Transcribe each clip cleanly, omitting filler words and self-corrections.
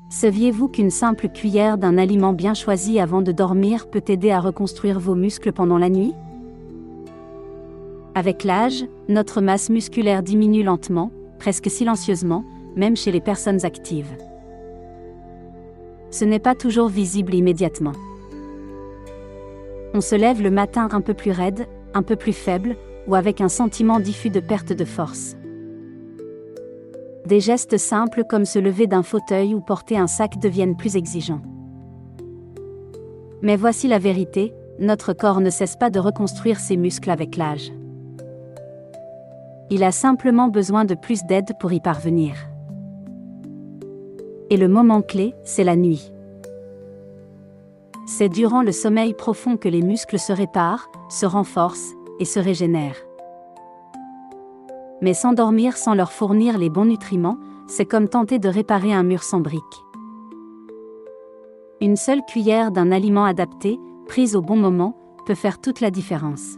Saviez-vous qu'une simple cuillère d'un aliment bien choisi avant de dormir peut aider à reconstruire vos muscles pendant la nuit? Avec l'âge, notre masse musculaire diminue lentement, presque silencieusement, même chez les personnes actives. Ce n'est pas toujours visible immédiatement. On se lève le matin un peu plus raide, un peu plus faible, ou avec un sentiment diffus de perte de force. Des gestes simples comme se lever d'un fauteuil ou porter un sac deviennent plus exigeants. Mais voici la vérité, notre corps ne cesse pas de reconstruire ses muscles avec l'âge. Il a simplement besoin de plus d'aide pour y parvenir. Et le moment clé, c'est la nuit. C'est durant le sommeil profond que les muscles se réparent, se renforcent et se régénèrent. Mais s'endormir sans leur fournir les bons nutriments, c'est comme tenter de réparer un mur sans briques. Une seule cuillère d'un aliment adapté, prise au bon moment, peut faire toute la différence.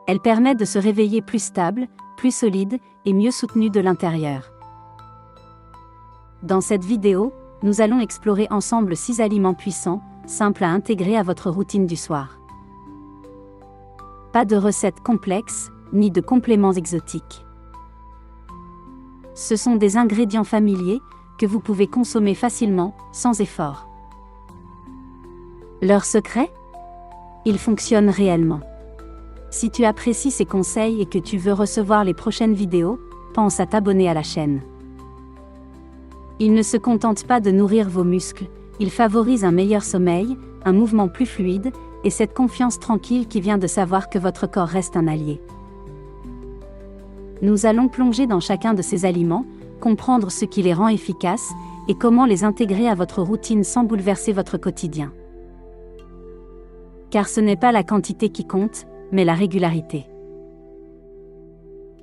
Elle permet de se réveiller plus stable, plus solide et mieux soutenu de l'intérieur. Dans cette vidéo, nous allons explorer ensemble 6 aliments puissants, simples à intégrer à votre routine du soir. Pas de recettes complexes, ni de compléments exotiques. Ce sont des ingrédients familiers, que vous pouvez consommer facilement, sans effort. Leur secret? Ils fonctionnent réellement. Si tu apprécies ces conseils et que tu veux recevoir les prochaines vidéos, pense à t'abonner à la chaîne. Ils ne se contentent pas de nourrir vos muscles, ils favorisent un meilleur sommeil, un mouvement plus fluide, et cette confiance tranquille qui vient de savoir que votre corps reste un allié. Nous allons plonger dans chacun de ces aliments, comprendre ce qui les rend efficaces, et comment les intégrer à votre routine sans bouleverser votre quotidien. Car ce n'est pas la quantité qui compte, mais la régularité.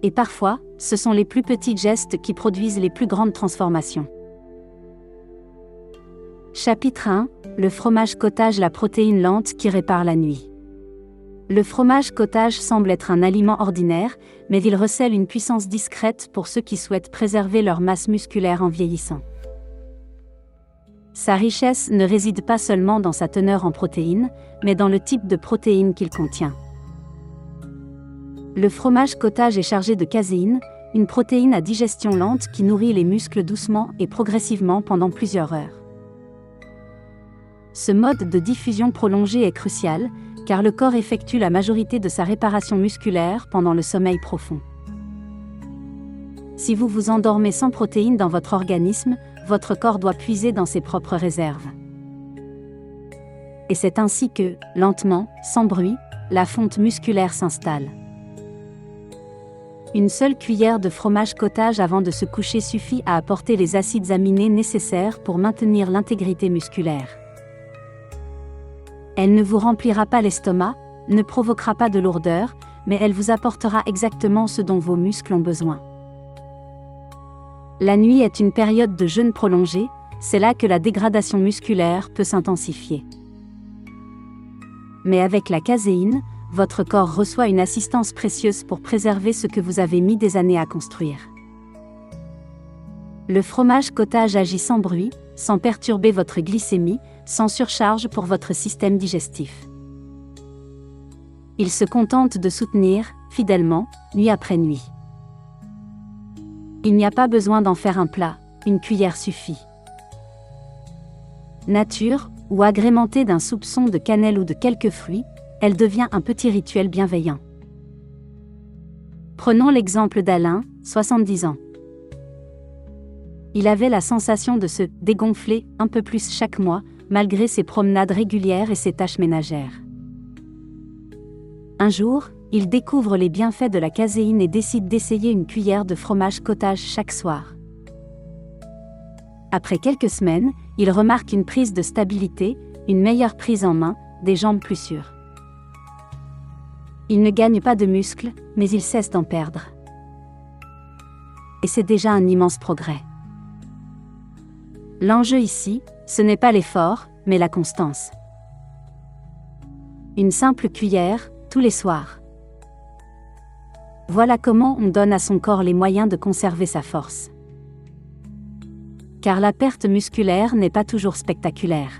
Et parfois, ce sont les plus petits gestes qui produisent les plus grandes transformations. Chapitre 1, le fromage cottage, la protéine lente qui répare la nuit. Le fromage cottage semble être un aliment ordinaire, mais il recèle une puissance discrète pour ceux qui souhaitent préserver leur masse musculaire en vieillissant. Sa richesse ne réside pas seulement dans sa teneur en protéines, mais dans le type de protéines qu'il contient. Le fromage cottage est chargé de caséine, une protéine à digestion lente qui nourrit les muscles doucement et progressivement pendant plusieurs heures. Ce mode de diffusion prolongé est crucial, car le corps effectue la majorité de sa réparation musculaire pendant le sommeil profond. Si vous vous endormez sans protéines dans votre organisme, votre corps doit puiser dans ses propres réserves. Et c'est ainsi que, lentement, sans bruit, la fonte musculaire s'installe. Une seule cuillère de fromage cottage avant de se coucher suffit à apporter les acides aminés nécessaires pour maintenir l'intégrité musculaire. Elle ne vous remplira pas l'estomac, ne provoquera pas de lourdeur, mais elle vous apportera exactement ce dont vos muscles ont besoin. La nuit est une période de jeûne prolongé, c'est là que la dégradation musculaire peut s'intensifier. Mais avec la caséine, votre corps reçoit une assistance précieuse pour préserver ce que vous avez mis des années à construire. Le fromage cottage agit sans bruit, sans perturber votre glycémie, sans surcharge pour votre système digestif. Il se contente de soutenir, fidèlement, nuit après nuit. Il n'y a pas besoin d'en faire un plat, une cuillère suffit. Nature, ou agrémentée d'un soupçon de cannelle ou de quelques fruits, elle devient un petit rituel bienveillant. Prenons l'exemple d'Alain, 70 ans. Il avait la sensation de se dégonfler un peu plus chaque mois, malgré ses promenades régulières et ses tâches ménagères. Un jour, il découvre les bienfaits de la caséine et décide d'essayer une cuillère de fromage cottage chaque soir. Après quelques semaines, il remarque une prise de stabilité, une meilleure prise en main, des jambes plus sûres. Il ne gagne pas de muscles, mais il cesse d'en perdre. Et c'est déjà un immense progrès. L'enjeu ici, ce n'est pas l'effort, mais la constance. Une simple cuillère, tous les soirs. Voilà comment on donne à son corps les moyens de conserver sa force. car la perte musculaire n'est pas toujours spectaculaire.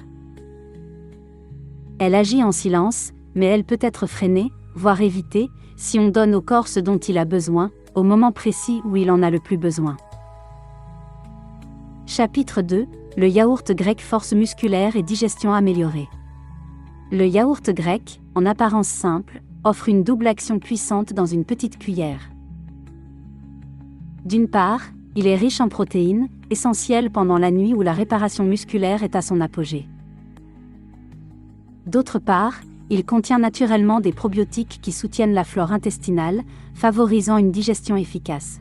Elle agit en silence, mais elle peut être freinée, voire évitée, si on donne au corps ce dont il a besoin, au moment précis où il en a le plus besoin. Chapitre 2. Le yaourt grec, force musculaire et digestion améliorée. Le yaourt grec, en apparence simple, offre une double action puissante dans une petite cuillère. D'une part, il est riche en protéines, essentielles pendant la nuit où la réparation musculaire est à son apogée. D'autre part, il contient naturellement des probiotiques qui soutiennent la flore intestinale, favorisant une digestion efficace.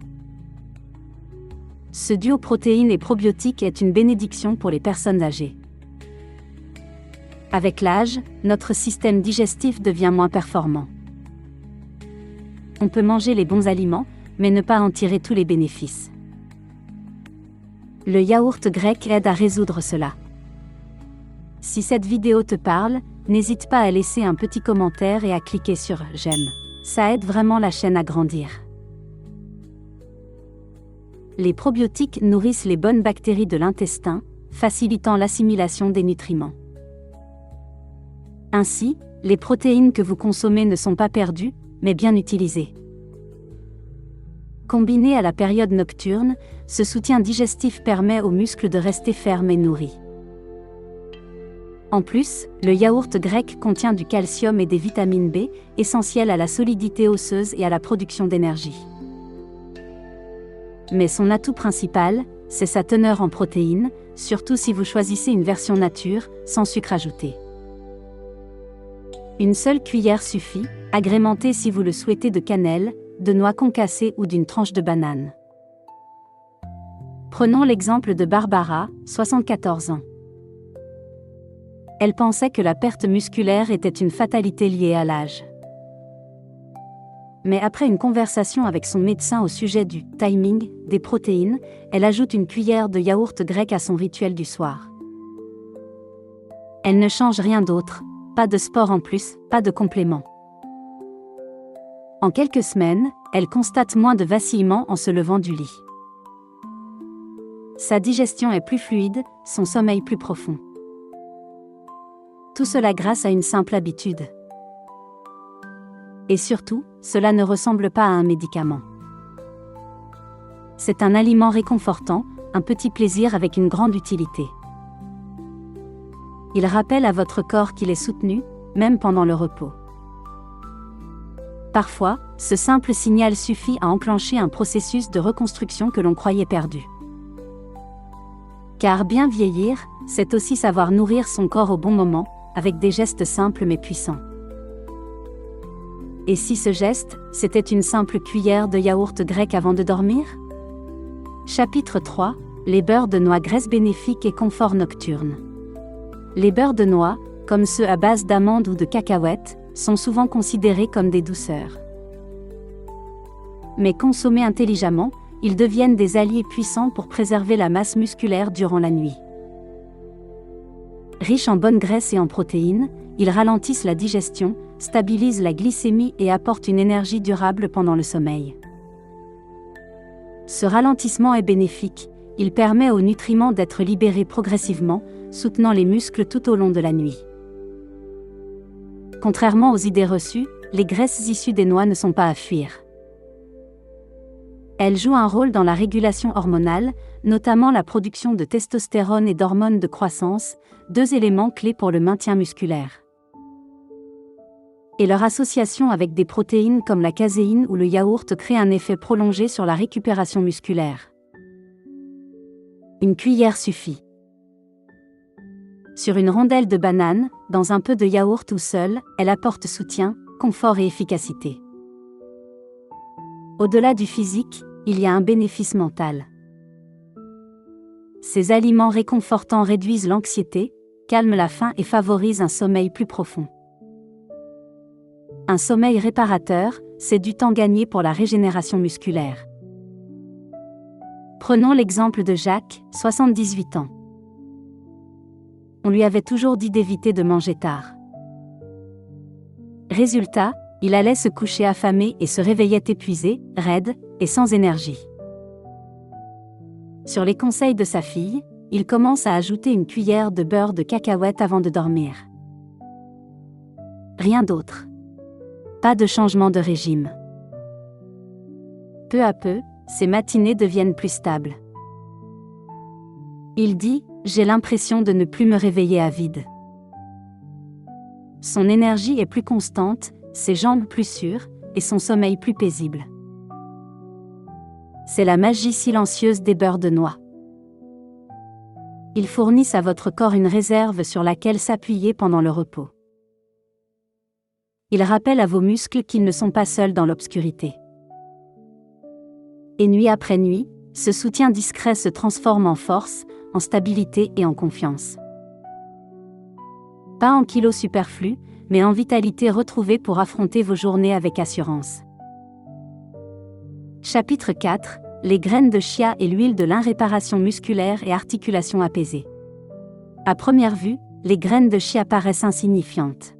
Ce duo protéines et probiotiques est une bénédiction pour les personnes âgées. Avec l'âge, notre système digestif devient moins performant. On peut manger les bons aliments, mais ne pas en tirer tous les bénéfices. Le yaourt grec aide à résoudre cela. Si cette vidéo te parle, n'hésite pas à laisser un petit commentaire et à cliquer sur « J'aime ». Ça aide vraiment la chaîne à grandir. Les probiotiques nourrissent les bonnes bactéries de l'intestin, facilitant l'assimilation des nutriments. Ainsi, les protéines que vous consommez ne sont pas perdues, mais bien utilisées. Combiné à la période nocturne, ce soutien digestif permet aux muscles de rester fermes et nourris. En plus, le yaourt grec contient du calcium et des vitamines B, essentielles à la solidité osseuse et à la production d'énergie. Mais son atout principal, c'est sa teneur en protéines, surtout si vous choisissez une version nature, sans sucre ajouté. Une seule cuillère suffit, agrémentée si vous le souhaitez de cannelle, de noix concassées ou d'une tranche de banane. Prenons l'exemple de Barbara, 74 ans. Elle pensait que la perte musculaire était une fatalité liée à l'âge. Mais après une conversation avec son médecin au sujet du « timing » des protéines, elle ajoute une cuillère de yaourt grec à son rituel du soir. Elle ne change rien d'autre, pas de sport en plus, pas de complément. En quelques semaines, elle constate moins de vacillements en se levant du lit. Sa digestion est plus fluide, son sommeil plus profond. Tout cela grâce à une simple habitude. Et surtout, cela ne ressemble pas à un médicament. C'est un aliment réconfortant, un petit plaisir avec une grande utilité. Il rappelle à votre corps qu'il est soutenu, même pendant le repos. Parfois, ce simple signal suffit à enclencher un processus de reconstruction que l'on croyait perdu. Car bien vieillir, c'est aussi savoir nourrir son corps au bon moment, avec des gestes simples mais puissants. Et si ce geste, c'était une simple cuillère de yaourt grec avant de dormir ? Chapitre 3. Les beurres de noix, graisse bénéfique et confort nocturne. Les beurres de noix, comme ceux à base d'amandes ou de cacahuètes, sont souvent considérés comme des douceurs. Mais consommés intelligemment, ils deviennent des alliés puissants pour préserver la masse musculaire durant la nuit. Riches en bonnes graisses et en protéines, ils ralentissent la digestion, stabilisent la glycémie et apportent une énergie durable pendant le sommeil. Ce ralentissement est bénéfique, il permet aux nutriments d'être libérés progressivement, soutenant les muscles tout au long de la nuit. Contrairement aux idées reçues, les graisses issues des noix ne sont pas à fuir. Elles jouent un rôle dans la régulation hormonale, notamment la production de testostérone et d'hormones de croissance, deux éléments clés pour le maintien musculaire. Et leur association avec des protéines comme la caséine ou le yaourt crée un effet prolongé sur la récupération musculaire. Une cuillère suffit. Sur une rondelle de banane, dans un peu de yaourt ou seule, elle apporte soutien, confort et efficacité. Au-delà du physique, il y a un bénéfice mental. Ces aliments réconfortants réduisent l'anxiété, calment la faim et favorisent un sommeil plus profond. Un sommeil réparateur, c'est du temps gagné pour la régénération musculaire. Prenons l'exemple de Jacques, 78 ans. On lui avait toujours dit d'éviter de manger tard. Résultat, il allait se coucher affamé et se réveillait épuisé, raide et sans énergie. Sur les conseils de sa fille, il commence à ajouter une cuillère de beurre de cacahuète avant de dormir. Rien d'autre. Pas de changement de régime. Peu à peu, ses matinées deviennent plus stables. Il dit « J'ai l'impression de ne plus me réveiller à vide ». Son énergie est plus constante, ses jambes plus sûres, et son sommeil plus paisible. C'est la magie silencieuse des beurres de noix. Ils fournissent à votre corps une réserve sur laquelle s'appuyer pendant le repos. Ils rappellent à vos muscles qu'ils ne sont pas seuls dans l'obscurité. Et nuit après nuit, ce soutien discret se transforme en force, en stabilité et en confiance. Pas en kilos superflus, mais en vitalité retrouvée pour affronter vos journées avec assurance. Chapitre 4 – Les graines de chia et l'huile de lin, réparation musculaire et articulation apaisée. À première vue, les graines de chia paraissent insignifiantes.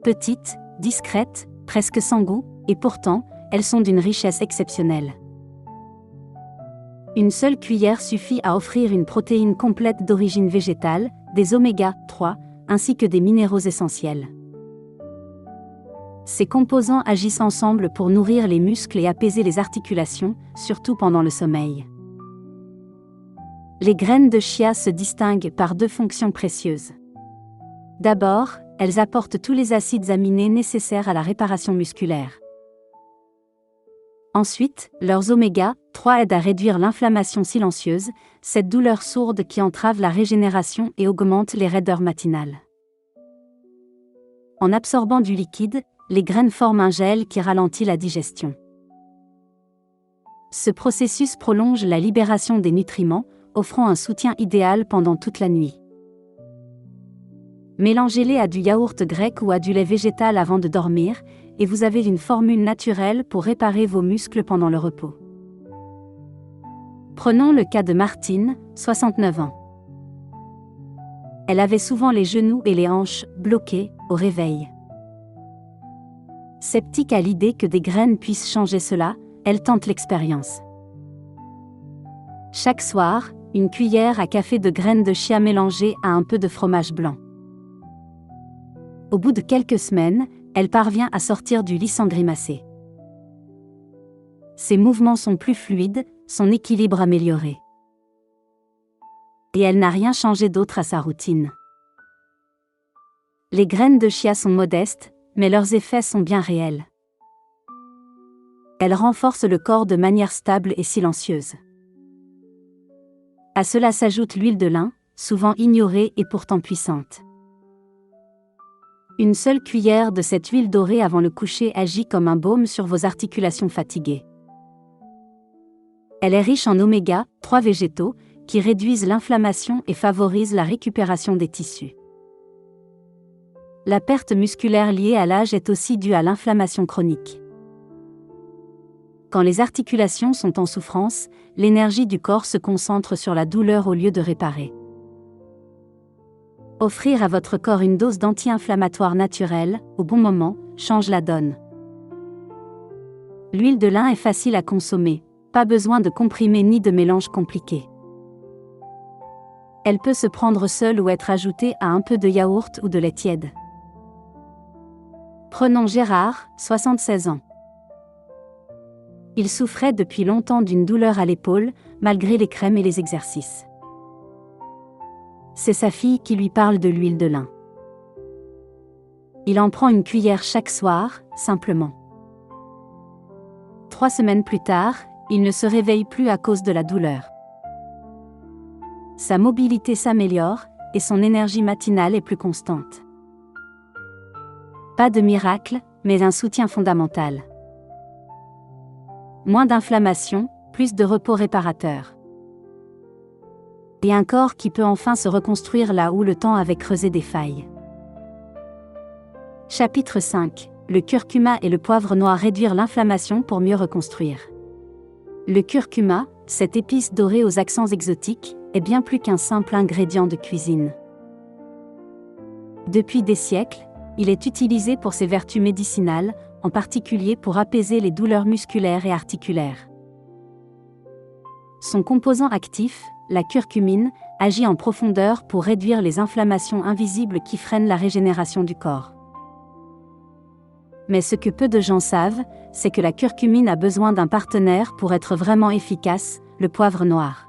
Petites, discrètes, presque sans goût, et pourtant, elles sont d'une richesse exceptionnelle. Une seule cuillère suffit à offrir une protéine complète d'origine végétale, des oméga 3, ainsi que des minéraux essentiels. Ces composants agissent ensemble pour nourrir les muscles et apaiser les articulations, surtout pendant le sommeil. Les graines de chia se distinguent par deux fonctions précieuses. D'abord, elles apportent tous les acides aminés nécessaires à la réparation musculaire. Ensuite, leurs oméga 3 aident à réduire l'inflammation silencieuse, cette douleur sourde qui entrave la régénération et augmente les raideurs matinales. En absorbant du liquide, les graines forment un gel qui ralentit la digestion. Ce processus prolonge la libération des nutriments, offrant un soutien idéal pendant toute la nuit. Mélangez-les à du yaourt grec ou à du lait végétal avant de dormir, et vous avez une formule naturelle pour réparer vos muscles pendant le repos. Prenons le cas de Martine, 69 ans. Elle avait souvent les genoux et les hanches bloqués au réveil. Sceptique à l'idée que des graines puissent changer cela, elle tente l'expérience. Chaque soir, une cuillère à café de graines de chia mélangées à un peu de fromage blanc. Au bout de quelques semaines, elle parvient à sortir du lit sans grimacer. Ses mouvements sont plus fluides, son équilibre amélioré. Et elle n'a rien changé d'autre à sa routine. Les graines de chia sont modestes, mais leurs effets sont bien réels. Elles renforcent le corps de manière stable et silencieuse. À cela s'ajoute l'huile de lin, souvent ignorée et pourtant puissante. Une seule cuillère de cette huile dorée avant le coucher agit comme un baume sur vos articulations fatiguées. Elle est riche en oméga 3 végétaux, qui réduisent l'inflammation et favorisent la récupération des tissus. La perte musculaire liée à l'âge est aussi due à l'inflammation chronique. Quand les articulations sont en souffrance, l'énergie du corps se concentre sur la douleur au lieu de réparer. Offrir à votre corps une dose d'anti-inflammatoire naturelle, au bon moment, change la donne. L'huile de lin est facile à consommer, pas besoin de comprimés ni de mélanges compliqués. Elle peut se prendre seule ou être ajoutée à un peu de yaourt ou de lait tiède. Prenons Gérard, 76 ans. Il souffrait depuis longtemps d'une douleur à l'épaule, malgré les crèmes et les exercices. C'est sa fille qui lui parle de l'huile de lin. Il en prend une cuillère chaque soir, simplement. 3 semaines plus tard, il ne se réveille plus à cause de la douleur. Sa mobilité s'améliore, et son énergie matinale est plus constante. Pas de miracle, mais un soutien fondamental. Moins d'inflammation, plus de repos réparateur. Et un corps qui peut enfin se reconstruire là où le temps avait creusé des failles. Chapitre 5 – Le curcuma et le poivre noir, réduire l'inflammation pour mieux reconstruire. Le curcuma, cette épice dorée aux accents exotiques, est bien plus qu'un simple ingrédient de cuisine. Depuis des siècles, il est utilisé pour ses vertus médicinales, en particulier pour apaiser les douleurs musculaires et articulaires. Son composant actif, la curcumine agit en profondeur pour réduire les inflammations invisibles qui freinent la régénération du corps. Mais ce que peu de gens savent, c'est que la curcumine a besoin d'un partenaire pour être vraiment efficace, le poivre noir.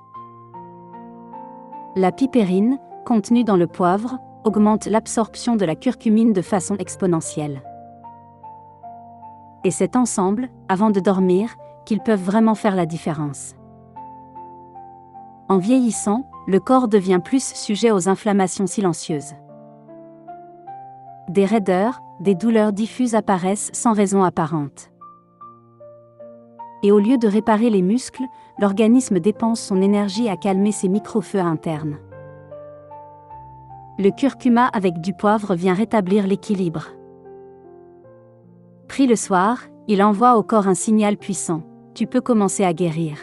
La pipérine, contenue dans le poivre, augmente l'absorption de la curcumine de façon exponentielle. Et c'est ensemble, avant de dormir, qu'ils peuvent vraiment faire la différence. En vieillissant, le corps devient plus sujet aux inflammations silencieuses. Des raideurs, des douleurs diffuses apparaissent sans raison apparente. Et au lieu de réparer les muscles, l'organisme dépense son énergie à calmer ses micro-feux internes. Le curcuma avec du poivre vient rétablir l'équilibre. Pris le soir, il envoie au corps un signal puissant. Tu peux commencer à guérir.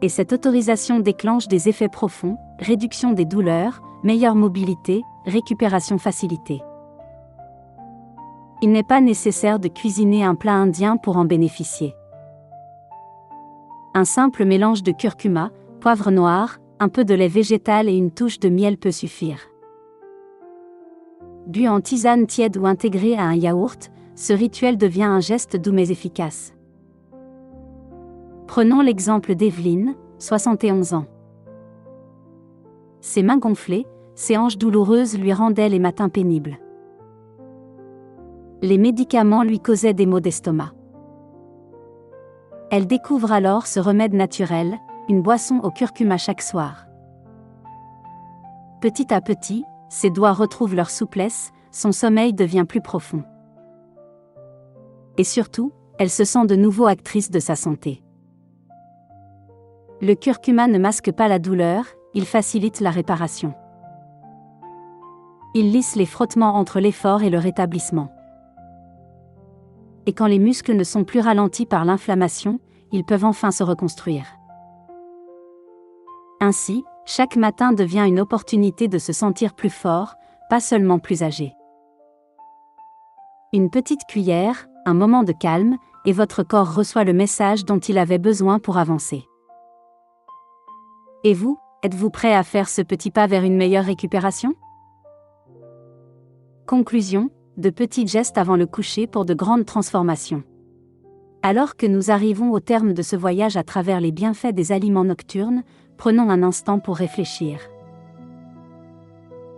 Et cette autorisation déclenche des effets profonds, réduction des douleurs, meilleure mobilité, récupération facilitée. Il n'est pas nécessaire de cuisiner un plat indien pour en bénéficier. Un simple mélange de curcuma, poivre noir, un peu de lait végétal et une touche de miel peut suffire. Bu en tisane tiède ou intégré à un yaourt, ce rituel devient un geste doux mais efficace. Prenons l'exemple d'Evelyne, 71 ans. Ses mains gonflées, ses hanches douloureuses lui rendaient les matins pénibles. Les médicaments lui causaient des maux d'estomac. Elle découvre alors ce remède naturel, une boisson au curcuma chaque soir. Petit à petit, ses doigts retrouvent leur souplesse, son sommeil devient plus profond. Et surtout, elle se sent de nouveau actrice de sa santé. Le curcuma ne masque pas la douleur, il facilite la réparation. Il lisse les frottements entre l'effort et le rétablissement. Et quand les muscles ne sont plus ralentis par l'inflammation, ils peuvent enfin se reconstruire. Ainsi, chaque matin devient une opportunité de se sentir plus fort, pas seulement plus âgé. Une petite cuillère, un moment de calme, et votre corps reçoit le message dont il avait besoin pour avancer. Et vous, êtes-vous prêt à faire ce petit pas vers une meilleure récupération ? Conclusion, de petits gestes avant le coucher pour de grandes transformations. Alors que nous arrivons au terme de ce voyage à travers les bienfaits des aliments nocturnes, prenons un instant pour réfléchir.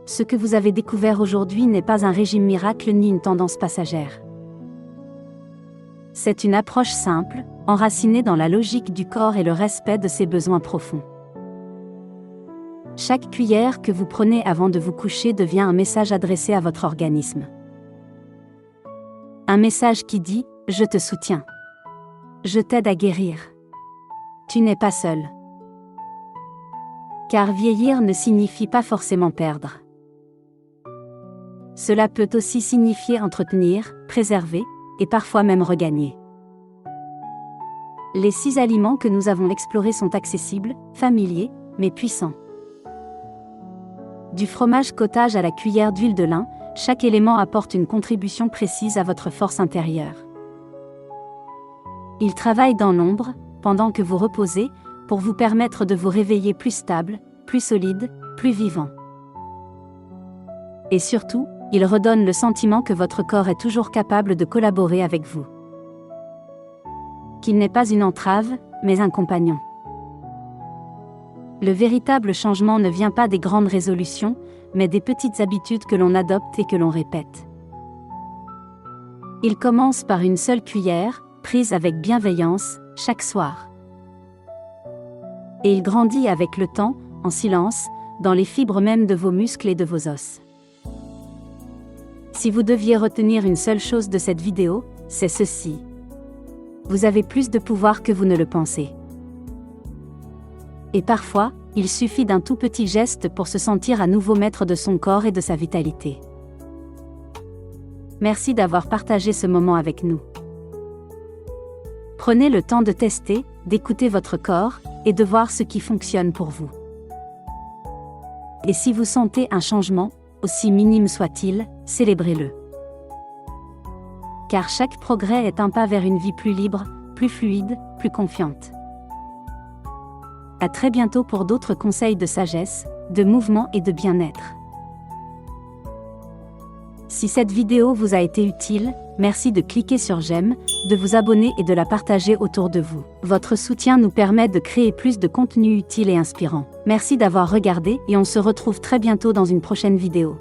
Ce que vous avez découvert aujourd'hui n'est pas un régime miracle ni une tendance passagère. C'est une approche simple, enracinée dans la logique du corps et le respect de ses besoins profonds. Chaque cuillère que vous prenez avant de vous coucher devient un message adressé à votre organisme. Un message qui dit « Je te soutiens. Je t'aide à guérir. Tu n'es pas seul. » Car vieillir ne signifie pas forcément perdre. Cela peut aussi signifier entretenir, préserver, et parfois même regagner. Les 6 aliments que nous avons explorés sont accessibles, familiers, mais puissants. Du fromage cottage à la cuillère d'huile de lin, chaque élément apporte une contribution précise à votre force intérieure. Il travaille dans l'ombre, pendant que vous reposez, pour vous permettre de vous réveiller plus stable, plus solide, plus vivant. Et surtout, il redonne le sentiment que votre corps est toujours capable de collaborer avec vous. Qu'il n'est pas une entrave, mais un compagnon. Le véritable changement ne vient pas des grandes résolutions, mais des petites habitudes que l'on adopte et que l'on répète. Il commence par une seule cuillère, prise avec bienveillance, chaque soir. Et il grandit avec le temps, en silence, dans les fibres mêmes de vos muscles et de vos os. Si vous deviez retenir une seule chose de cette vidéo, c'est ceci. Vous avez plus de pouvoir que vous ne le pensez. Et parfois, il suffit d'un tout petit geste pour se sentir à nouveau maître de son corps et de sa vitalité. Merci d'avoir partagé ce moment avec nous. Prenez le temps de tester, d'écouter votre corps, et de voir ce qui fonctionne pour vous. Et si vous sentez un changement, aussi minime soit-il, célébrez-le. Car chaque progrès est un pas vers une vie plus libre, plus fluide, plus confiante. À très bientôt pour d'autres conseils de sagesse, de mouvement et de bien-être. Si cette vidéo vous a été utile, merci de cliquer sur j'aime, de vous abonner et de la partager autour de vous. Votre soutien nous permet de créer plus de contenu utile et inspirant. Merci d'avoir regardé et on se retrouve très bientôt dans une prochaine vidéo.